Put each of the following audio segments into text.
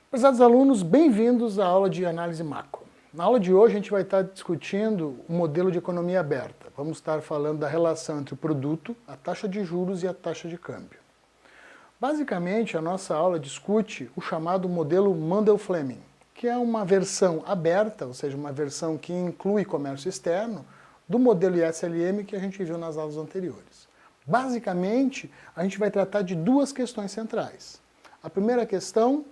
Prezados alunos, bem-vindos à aula de análise macro. Na aula de hoje a gente vai estar discutindo o modelo de economia aberta. Vamos estar falando da relação entre o produto, a taxa de juros e a taxa de câmbio. Basicamente, a nossa aula discute o chamado modelo Mundell-Fleming, que é uma versão aberta, ou seja, uma versão que inclui comércio externo, do modelo ISLM que a gente viu nas aulas anteriores. Basicamente, a gente vai tratar de duas questões centrais. A primeira questão: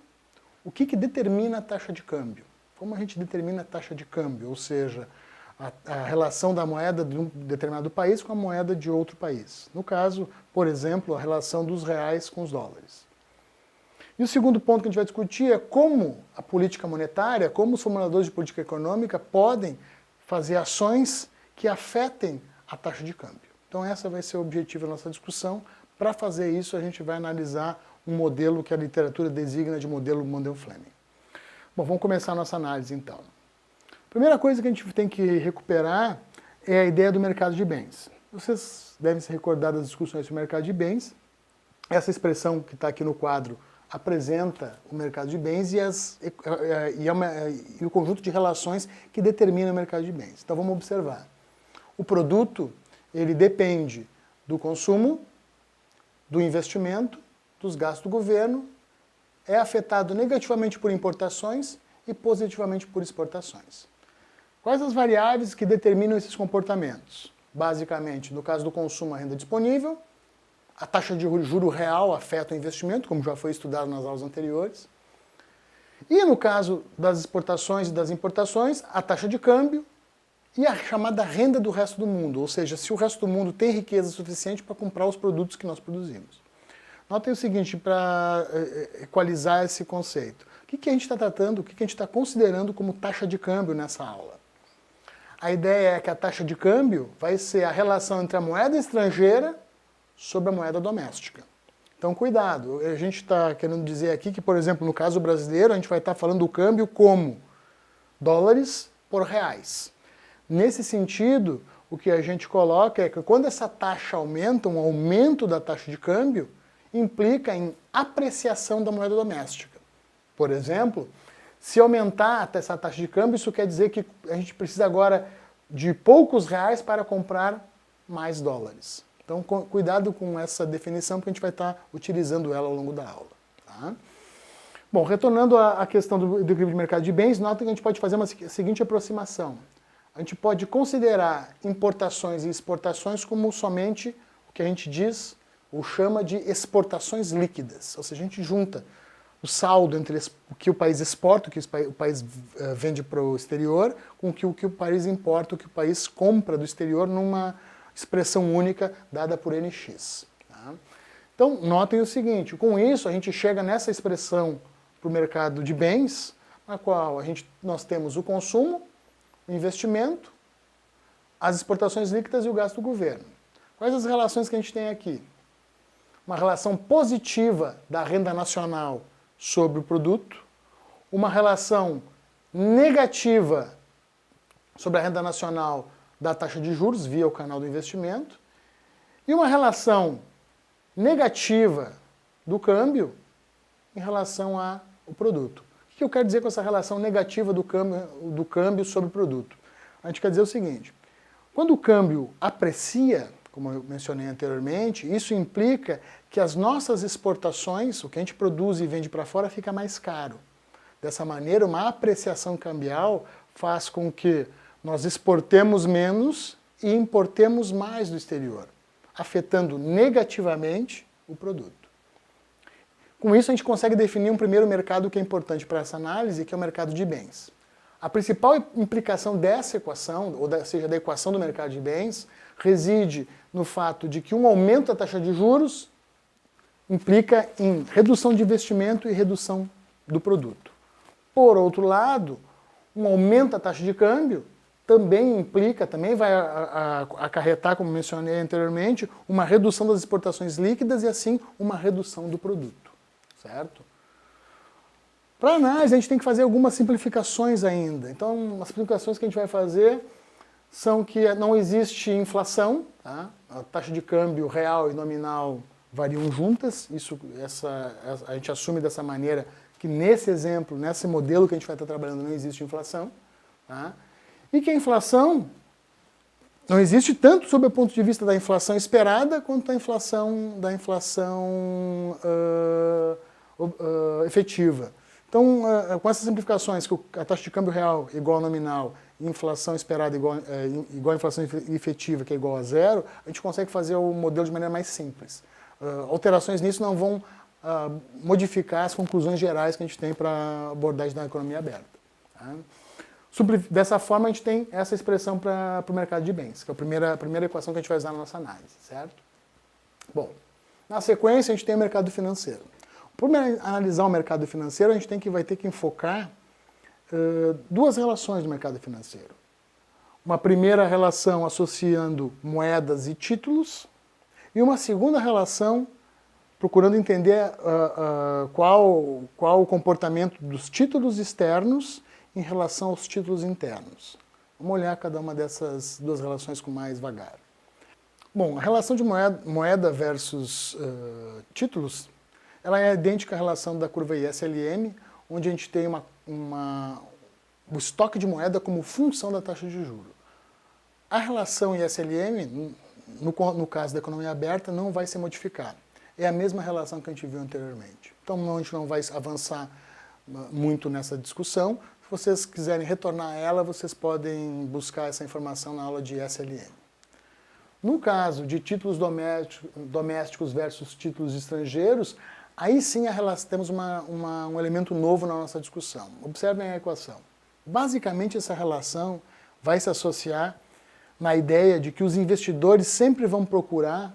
o que determina a taxa de câmbio? Como a gente determina a taxa de câmbio? Ou seja, a relação da moeda de um determinado país com a moeda de outro país. No caso, por exemplo, a relação dos reais com os dólares. E o segundo ponto que a gente vai discutir é como a política monetária, como os formuladores de política econômica podem fazer ações que afetem a taxa de câmbio. Então esse vai ser o objetivo da nossa discussão. Para fazer isso, a gente vai analisar um modelo que a literatura designa de modelo Mundell-Fleming. Bom, vamos começar a nossa análise então. A primeira coisa que a gente tem que recuperar é a ideia do mercado de bens. Vocês devem se recordar das discussões sobre o mercado de bens. Essa expressão que está aqui no quadro apresenta o mercado de bens e o conjunto de relações que determina o mercado de bens. Então vamos observar. O produto, ele depende do consumo, do investimento, dos gastos do governo, é afetado negativamente por importações e positivamente por exportações. Quais as variáveis que determinam esses comportamentos? Basicamente, no caso do consumo, a renda disponível, a taxa de juro real afeta o investimento, como já foi estudado nas aulas anteriores, e no caso das exportações e das importações, a taxa de câmbio e a chamada renda do resto do mundo, ou seja, se o resto do mundo tem riqueza suficiente para comprar os produtos que nós produzimos. Notem o seguinte, para equalizar esse conceito. O que a gente está tratando, o que a gente está considerando como taxa de câmbio nessa aula? A ideia é que a taxa de câmbio vai ser a relação entre a moeda estrangeira sobre a moeda doméstica. Então, cuidado, a gente está querendo dizer aqui que, por exemplo, no caso brasileiro, a gente vai estar falando do câmbio como dólares por reais. Nesse sentido, o que a gente coloca é que quando essa taxa aumenta, um aumento da taxa de câmbio, implica em apreciação da moeda doméstica. Por exemplo, se aumentar essa taxa de câmbio, isso quer dizer que a gente precisa agora de poucos reais para comprar mais dólares. Então, cuidado com essa definição, porque a gente vai estar utilizando ela ao longo da aula. Tá? Bom, retornando à questão do equilíbrio de mercado de bens, nota que a gente pode fazer a seguinte aproximação. A gente pode considerar importações e exportações como somente o que a gente diz ou chama de exportações líquidas. Ou seja, a gente junta o saldo entre o que o país exporta, o que o país vende para o exterior, com o que o país importa, o que o país compra do exterior numa expressão única dada por NX. Tá? Então, notem o seguinte, com isso a gente chega nessa expressão para o mercado de bens, na qual nós temos o consumo, o investimento, as exportações líquidas e o gasto do governo. Quais as relações que a gente tem aqui? Uma relação positiva da renda nacional sobre o produto, uma relação negativa sobre a renda nacional da taxa de juros via o canal do investimento e uma relação negativa do câmbio em relação ao produto. O que eu quero dizer com essa relação negativa do câmbio sobre o produto? A gente quer dizer o seguinte, quando o câmbio aprecia, como eu mencionei anteriormente, isso implica que as nossas exportações, o que a gente produz e vende para fora, fica mais caro. Dessa maneira, uma apreciação cambial faz com que nós exportemos menos e importemos mais do exterior, afetando negativamente o produto. Com isso, a gente consegue definir um primeiro mercado que é importante para essa análise, que é o mercado de bens. A principal implicação dessa equação, ou seja, da equação do mercado de bens, reside no fato de que um aumento da taxa de juros implica em redução de investimento e redução do produto. Por outro lado, um aumento da taxa de câmbio também vai acarretar, como mencionei anteriormente, uma redução das exportações líquidas e assim uma redução do produto. Certo? Para análise, a gente tem que fazer algumas simplificações ainda. Então, as simplificações que a gente vai fazer são que não existe inflação, tá? A taxa de câmbio real e nominal variam juntas, a gente assume dessa maneira que nesse exemplo, nesse modelo que a gente vai estar trabalhando, não existe inflação, tá? E que a inflação não existe tanto sob o ponto de vista da inflação esperada, quanto da inflação efetiva. Então, com essas simplificações, que a taxa de câmbio real é igual ao nominal, e inflação esperada igual à inflação efetiva, que é igual a zero, a gente consegue fazer o modelo de maneira mais simples. Alterações nisso não vão modificar as conclusões gerais que a gente tem para a abordagem da economia aberta. Tá? Dessa forma, a gente tem essa expressão para o mercado de bens, que é a primeira equação que a gente vai usar na nossa análise, certo? Bom, na sequência, a gente tem o mercado financeiro. Para analisar o mercado financeiro, a gente vai ter que enfocar duas relações do mercado financeiro. Uma primeira relação associando moedas e títulos, e uma segunda relação procurando entender qual o comportamento dos títulos externos em relação aos títulos internos. Vamos olhar cada uma dessas duas relações com mais vagar. Bom, a relação de moeda versus títulos, ela é idêntica à relação da curva ISLM, onde a gente tem o estoque de moeda como função da taxa de juros. A relação ISLM, no caso da economia aberta, não vai ser modificada. É a mesma relação que a gente viu anteriormente. Então, a gente não vai avançar muito nessa discussão. Se vocês quiserem retornar a ela, vocês podem buscar essa informação na aula de ISLM. No caso de títulos domésticos versus títulos estrangeiros, aí sim temos um elemento novo na nossa discussão. Observem a equação. Basicamente, essa relação vai se associar na ideia de que os investidores sempre vão procurar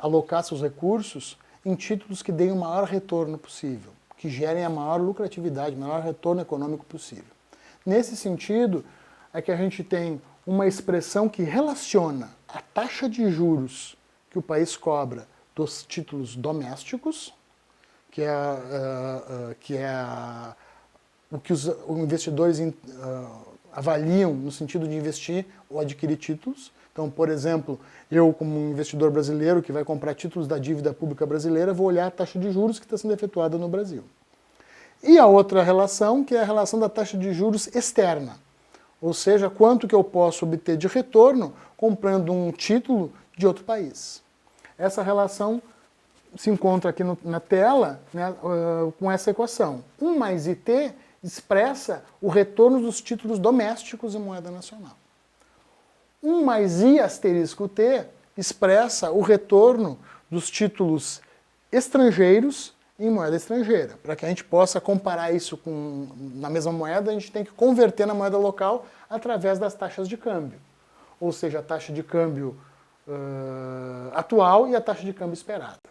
alocar seus recursos em títulos que deem o maior retorno possível, que gerem a maior lucratividade, o maior retorno econômico possível. Nesse sentido, é que a gente tem uma expressão que relaciona a taxa de juros que o país cobra dos títulos domésticos, que é o que os investidores avaliam no sentido de investir ou adquirir títulos. Então, por exemplo, eu como um investidor brasileiro que vai comprar títulos da dívida pública brasileira, vou olhar a taxa de juros que está sendo efetuada no Brasil. E a outra relação, que é a relação da taxa de juros externa, ou seja, quanto que eu posso obter de retorno comprando um título de outro país. Essa relação se encontra aqui na tela, né, com essa equação. 1 mais IT expressa o retorno dos títulos domésticos em moeda nacional. 1 mais I asterisco T expressa o retorno dos títulos estrangeiros em moeda estrangeira. Para que a gente possa comparar isso na mesma moeda, a gente tem que converter na moeda local através das taxas de câmbio. Ou seja, a taxa de câmbio atual e a taxa de câmbio esperada.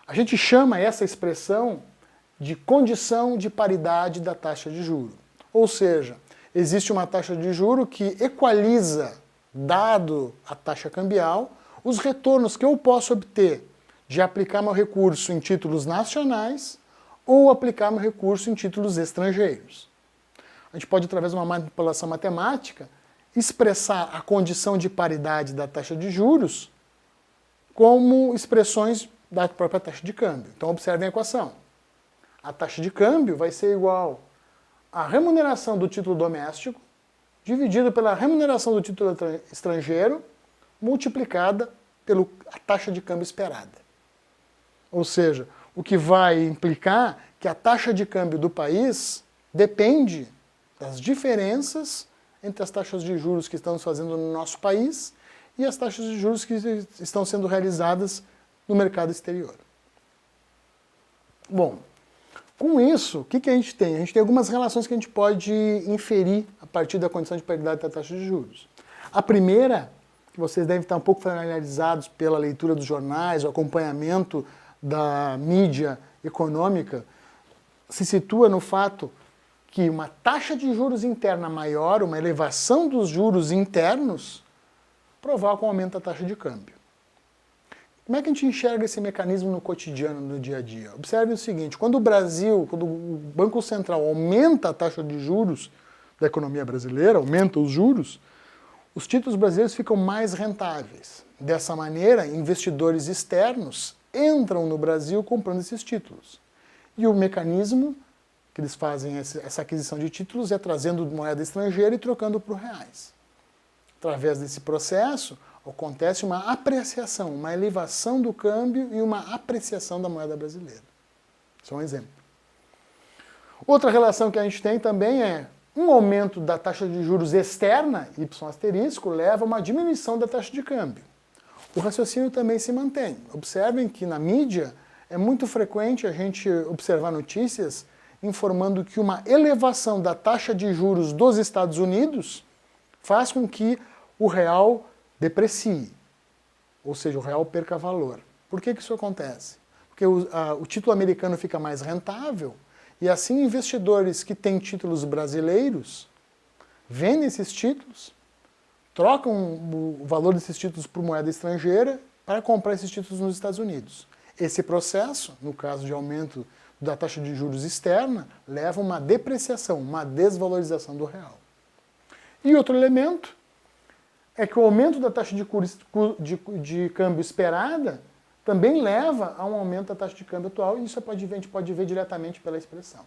A gente chama essa expressão de condição de paridade da taxa de juro. Ou seja, existe uma taxa de juro que equaliza, dado a taxa cambial, os retornos que eu posso obter de aplicar meu recurso em títulos nacionais ou aplicar meu recurso em títulos estrangeiros. A gente pode, através de uma manipulação matemática, expressar a condição de paridade da taxa de juros como expressões da própria taxa de câmbio. Então, observem a equação. A taxa de câmbio vai ser igual à remuneração do título doméstico dividido pela remuneração do título estrangeiro multiplicada pela taxa de câmbio esperada. Ou seja, o que vai implicar que a taxa de câmbio do país depende das diferenças entre as taxas de juros que estamos fazendo no nosso país e as taxas de juros que estão sendo realizadas no mercado exterior. Bom, com isso, o que a gente tem? A gente tem algumas relações que a gente pode inferir a partir da condição de paridade da taxa de juros. A primeira, que vocês devem estar um pouco familiarizados pela leitura dos jornais, o acompanhamento da mídia econômica, se situa no fato que uma taxa de juros interna maior, uma elevação dos juros internos, provoca um aumento da taxa de câmbio. Como é que a gente enxerga esse mecanismo no cotidiano, no dia a dia? Observe o seguinte, quando o Banco Central aumenta a taxa de juros da economia brasileira, aumenta os juros, os títulos brasileiros ficam mais rentáveis. Dessa maneira, investidores externos entram no Brasil comprando esses títulos. E o mecanismo que eles fazem essa aquisição de títulos é trazendo moeda estrangeira e trocando por reais. Através desse processo, acontece uma apreciação, uma elevação do câmbio e uma apreciação da moeda brasileira. Isso é um exemplo. Outra relação que a gente tem também é um aumento da taxa de juros externa, Y*, leva a uma diminuição da taxa de câmbio. O raciocínio também se mantém. Observem que na mídia é muito frequente a gente observar notícias informando que uma elevação da taxa de juros dos Estados Unidos faz com que o real deprecie, ou seja, o real perca valor. Por que isso acontece? Porque o título americano fica mais rentável e assim investidores que têm títulos brasileiros vendem esses títulos, trocam o valor desses títulos por moeda estrangeira para comprar esses títulos nos Estados Unidos. Esse processo, no caso de aumento da taxa de juros externa, leva a uma depreciação, uma desvalorização do real. E outro elemento é que o aumento da taxa de câmbio esperada também leva a um aumento da taxa de câmbio atual, e isso a gente pode ver diretamente pela expressão.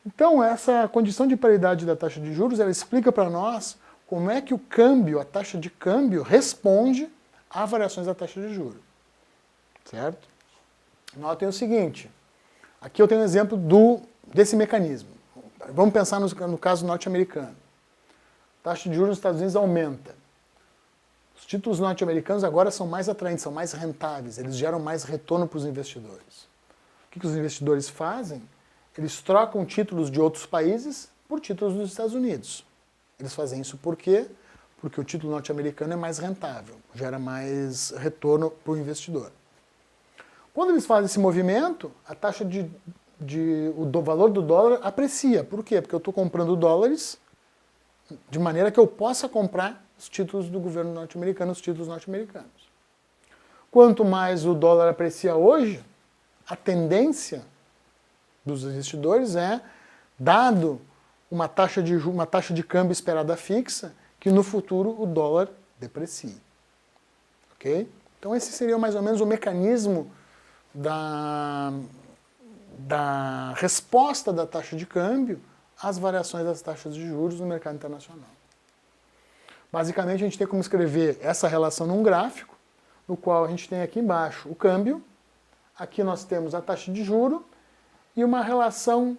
Então, essa condição de paridade da taxa de juros, ela explica para nós como é que o câmbio, a taxa de câmbio, responde a variações da taxa de juros. Certo? Notem o seguinte, aqui eu tenho um exemplo desse mecanismo. Vamos pensar no caso norte-americano. A taxa de juros nos Estados Unidos aumenta. Os títulos norte-americanos agora são mais atraentes, são mais rentáveis, eles geram mais retorno para os investidores. O que os investidores fazem? Eles trocam títulos de outros países por títulos dos Estados Unidos. Eles fazem isso por quê? Porque o título norte-americano é mais rentável, gera mais retorno para o investidor. Quando eles fazem esse movimento, a taxa o valor do dólar aprecia. Por quê? Porque eu estou comprando dólares de maneira que eu possa comprar os títulos do governo norte-americano, os títulos norte-americanos. Quanto mais o dólar aprecia hoje, a tendência dos investidores é, dado uma taxa de câmbio esperada fixa, que no futuro o dólar deprecie. Ok? Então esse seria mais ou menos o mecanismo da resposta da taxa de câmbio às variações das taxas de juros no mercado internacional. Basicamente, a gente tem como escrever essa relação num gráfico, no qual a gente tem aqui embaixo o câmbio, aqui nós temos a taxa de juro e uma relação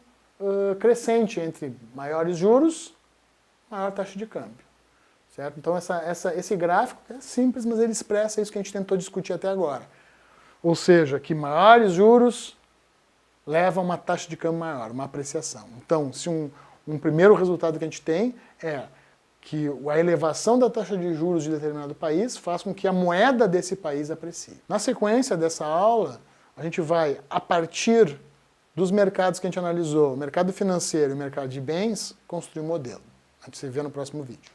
crescente entre maiores juros, maior taxa de câmbio. Certo? Então esse gráfico é simples, mas ele expressa isso que a gente tentou discutir até agora. Ou seja, que maiores juros levam a uma taxa de câmbio maior, uma apreciação. Então, se um primeiro resultado que a gente tem é que a elevação da taxa de juros de determinado país faz com que a moeda desse país aprecie. Na sequência dessa aula, a gente vai, a partir dos mercados que a gente analisou, o mercado financeiro e o mercado de bens, construir um modelo. A gente se vê no próximo vídeo.